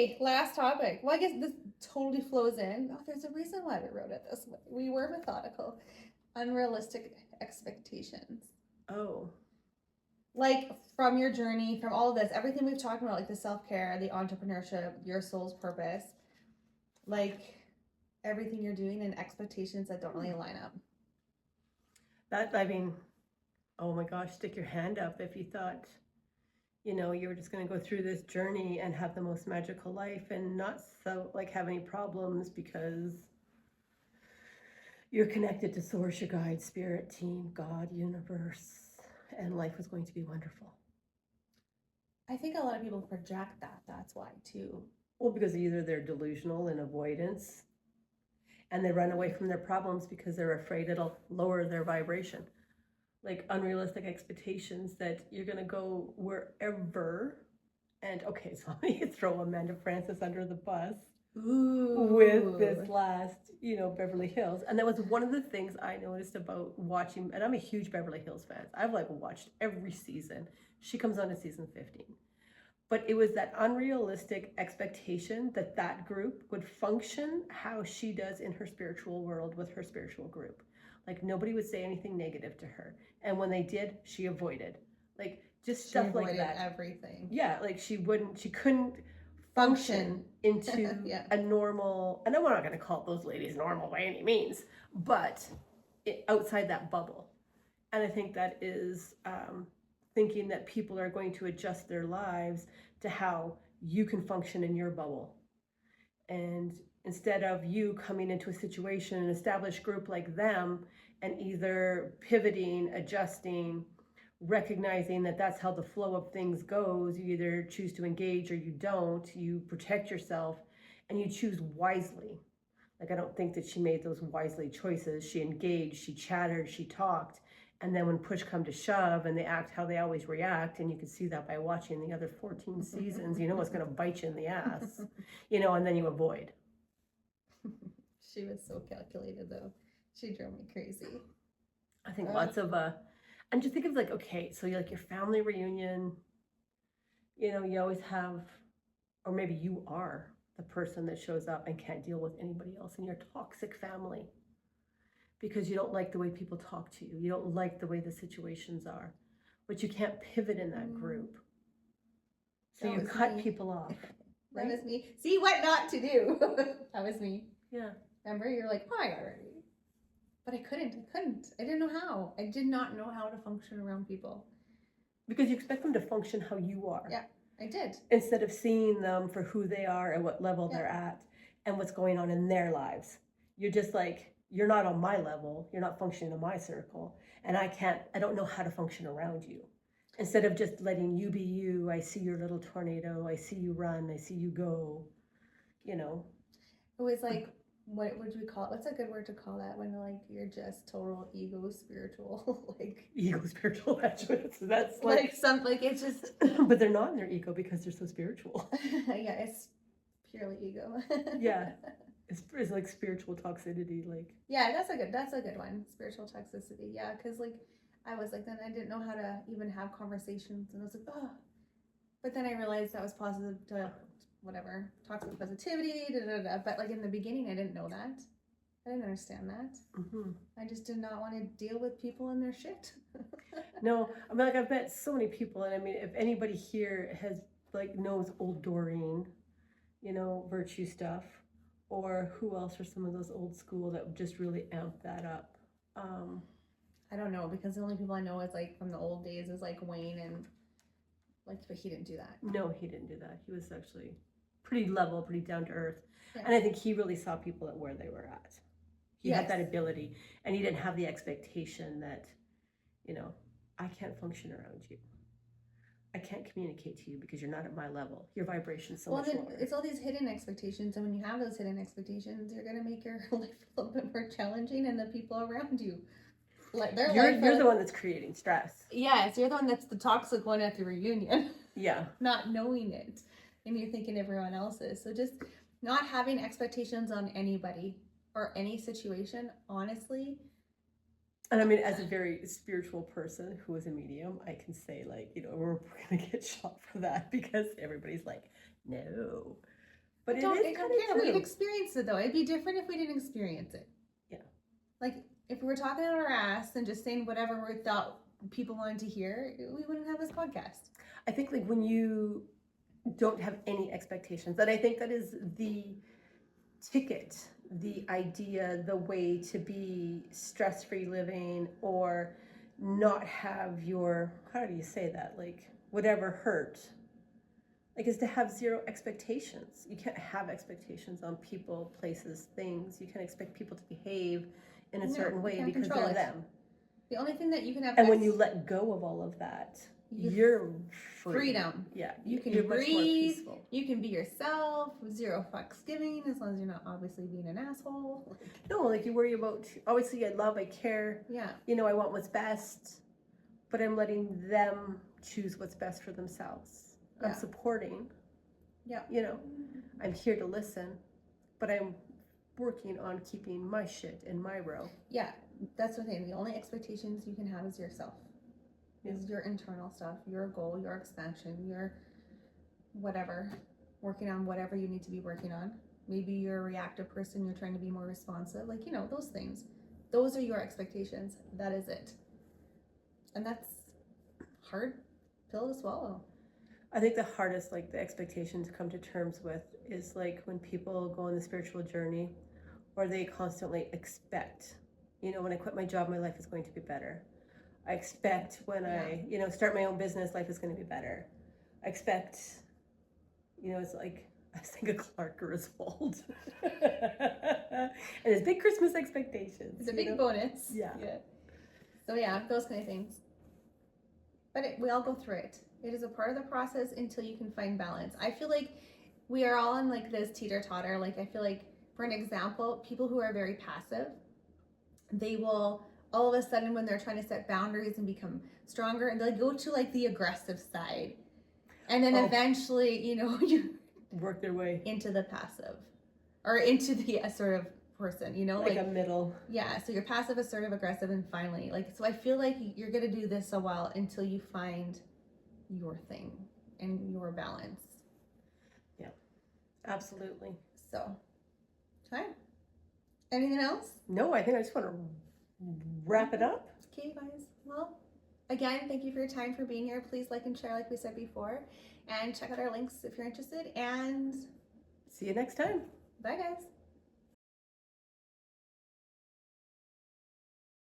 Okay, last topic. Well, I guess this totally flows in. Oh, there's a reason why we wrote it this way. We were methodical. Unrealistic expectations. Oh. Like from your journey, from all of this, everything we've talked about, like the self care, the entrepreneurship, your soul's purpose, like everything you're doing and expectations that don't really line up. That, I mean, oh my gosh, stick your hand up if you thought, you were just going to go through this journey and have the most magical life and not so like have any problems because you're connected to source, your guide, spirit, team, God, universe, and life was going to be wonderful. I think a lot of people project that. That's why too. Well, because either they're delusional in avoidance and they run away from their problems because they're afraid it'll lower their vibration. Like unrealistic expectations that you're going to go wherever. And okay, so let me throw Amanda Francis under the bus. Ooh. With this last, Beverly Hills. And that was one of the things I noticed about watching, and I'm a huge Beverly Hills fan. I've like watched every season. She comes on to season 15. But it was that unrealistic expectation that that group would function how she does in her spiritual world with her spiritual group. Like nobody would say anything negative to her. And when they did, she avoided. Like just stuff like that. Everything. Yeah, like she couldn't function into yeah. a normal, and I'm not going to call those ladies normal by any means, but outside that bubble. And I think that is thinking that people are going to adjust their lives to how you can function in your bubble. And instead of you coming into a situation, an established group like them, and either pivoting, adjusting, recognizing that that's how the flow of things goes. You either choose to engage or you don't. You protect yourself and you choose wisely. Like I don't think that she made those wisely choices. She engaged, she chattered, she talked. And then when push come to shove and they act how they always react, and you can see that by watching the other 14 seasons, you know what's going to bite you in the ass, and then you avoid. She was so calculated though. She drove me crazy. I think lots of and just think of like, okay, so you're like your family reunion, you always have, or maybe you are the person that shows up and can't deal with anybody else in your toxic family because you don't like the way people talk to you. You don't like the way the situations are, but you can't pivot in that group. So you cut people off. Right? That was me. See what not to do. That was me. Yeah. Remember, you're like, oh, I got ready. But I couldn't. I didn't know how. I did not know how to function around people. Because you expect them to function how you are. Yeah, I did. Instead of seeing them for who they are and what level they're at and what's going on in their lives. You're just like, you're not on my level. You're not functioning in my circle. And I don't know how to function around you. Instead of just letting you be you, I see your little tornado. I see you run. I see you go. It was like, what would we call it? What's a good word to call that when like you're just total ego spiritual? Like ego spiritual, that's like some like it's just but they're not in their ego because they're so spiritual. Yeah, it's purely ego. Yeah. It's like spiritual toxicity, like yeah, that's a good one. Spiritual toxicity. Yeah, because like I was like then I didn't know how to even have conversations and I was like, oh, but then I realized that was positive to whatever, toxic positivity, but like in the beginning I didn't know that. I didn't understand that. Mm-hmm. I just did not want to deal with people and their shit. No, I mean, like I've met so many people, and I mean, if anybody here knows old Doreen, virtue stuff, or who else are some of those old school that just really amp that up? I don't know, because the only people I know is like from the old days is like Wayne and like, but he didn't do that. No, he didn't do that. He was actually pretty level, pretty down to earth. Yeah. And I think he really saw people at where they were at. He had that ability, and he didn't have the expectation that, I can't function around you. I can't communicate to you because you're not at my level. Your vibration's so much lower. It's all these hidden expectations, and when you have those hidden expectations, you're gonna make your life a little bit more challenging, and the people around you. Like you're the one that's creating stress. Yes, you're the one that's the toxic one at the reunion. Yeah. Not knowing it. And you're thinking everyone else is. So just not having expectations on anybody or any situation, honestly. And I mean, as a very spiritual person who is a medium, I can say like, we're gonna get shot for that because everybody's like, no. But I it don't is kind of care. true. We've experienced it though. It'd be different if we didn't experience it. Yeah. Like if we were talking out our ass and just saying whatever we thought people wanted to hear, we wouldn't have this podcast. I think like when you don't have any expectations, that I think that is the ticket, the idea, the way to be stress-free living or not have your, how do you say that, like whatever hurt, like is to have zero expectations. You can't have expectations on people, places, things. You can't expect people to behave in a certain way because they're them. The only thing that you can have, and when you let go of all of that, you're free. Freedom. Yeah, you can you're breathe. Much more peaceful. You can be yourself. Zero fucks giving, as long as you're not obviously being an asshole. No, like you worry about. Obviously, I love, I care. Yeah. You know, I want what's best, but I'm letting them choose what's best for themselves. Yeah. I'm supporting. Yeah. You know, I'm here to listen, but I'm working on keeping my shit in my row. Yeah, that's the thing. The only expectations you can have is yourself. Is your internal stuff, your goal, your expansion, your whatever, working on whatever you need to be working on. Maybe you're a reactive person, you're trying to be more responsive, like, you know, those things. Those are your expectations. That is it. And that's hard pill to swallow. I think the hardest, like the expectation to come to terms with is like when people go on the spiritual journey or they constantly expect, you know, when I quit my job, my life is going to be better. I expect when I, you know, start my own business, life is going to be better. I expect, you know, it's like, I think of Clark Griswold and his big Christmas expectations. It's a big bonus. Yeah. So yeah, those kind of things. But we all go through it. It is a part of the process until you can find balance. I feel like we are all in like this teeter-totter. Like I feel like, for an example, people who are very passive, they will all of a sudden when they're trying to set boundaries and become stronger, and they'll go to like the aggressive side. And then eventually, you know, you work their way into the passive or into the assertive person, you know, like a middle. Yeah, so you're passive, assertive, aggressive, and finally, like, so I feel like you're gonna do this a while until you find your thing and your balance. Yeah, absolutely. So, okay. Anything else? No, I think I just want to wrap it up. Okay, guys. Well, again, thank you for your time, for being here. Please like and share, like we said before, and check out our links if you're interested. And see you next time. bye, guys.